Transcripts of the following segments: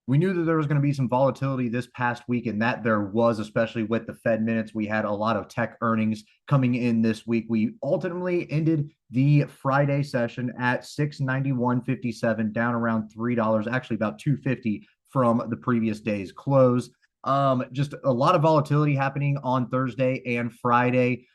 We knew that there was going to be some volatility this past week, and that there was, especially with the Fed minutes. We had a lot of tech earnings coming in this week. We ultimately ended the Friday session at 691.57, down around $3, actually about 250 from the previous day's close. Just a lot of volatility happening on Thursday and Friday.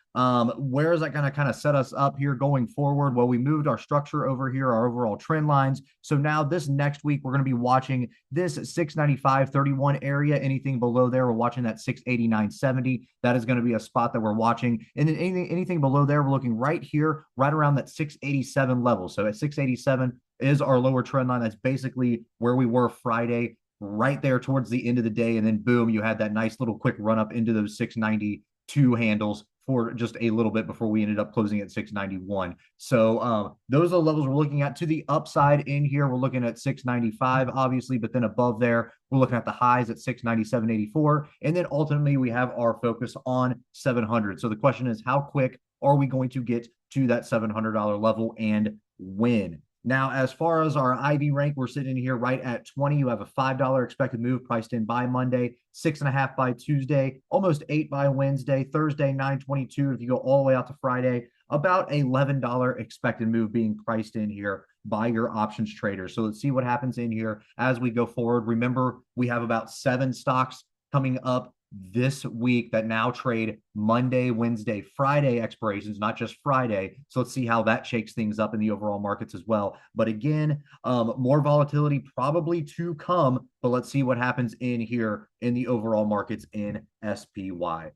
Where is that going to kind of set us up here going forward? Well, we moved our structure over here, our overall trend lines. So now this next week, we're going to be watching this 695.31 area. Anything below there, we're watching that 689.70. That is going to be a spot that we're watching. And then anything below there, we're looking right here, right around that 687 level. So at 687 is our lower trend line. That's basically where we were Friday, right there towards the end of the day. And then boom, you had that nice little quick run up into those 692 handles for just a little bit before we ended up closing at 691. So those are the levels we're looking at. To the upside in here, we're looking at 695, obviously, but then above there, we're looking at the highs at 697.84. And then ultimately, we have our focus on 700. So the question is, how quick are we going to get to that $700 level and when? Now, as far as our IV rank, we're sitting here right at 20. You have a $5 expected move priced in by Monday, 6.5 by Tuesday, almost 8 by Wednesday, Thursday, 9.22. If you go all the way out to Friday, about $11 expected move being priced in here by your options trader. So let's see what happens in here as we go forward. Remember, we have about 7 stocks coming up this week that now trade Monday, Wednesday, Friday expirations, not just Friday. So let's see how that shakes things up in the overall markets as well. But again, more volatility probably to come, but let's see what happens in here in the overall markets in SPY.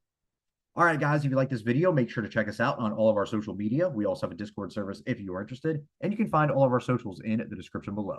All right, guys, if you like this video, make sure to check us out on all of our social media. We also have a Discord service if you are interested, and you can find all of our socials in the description below.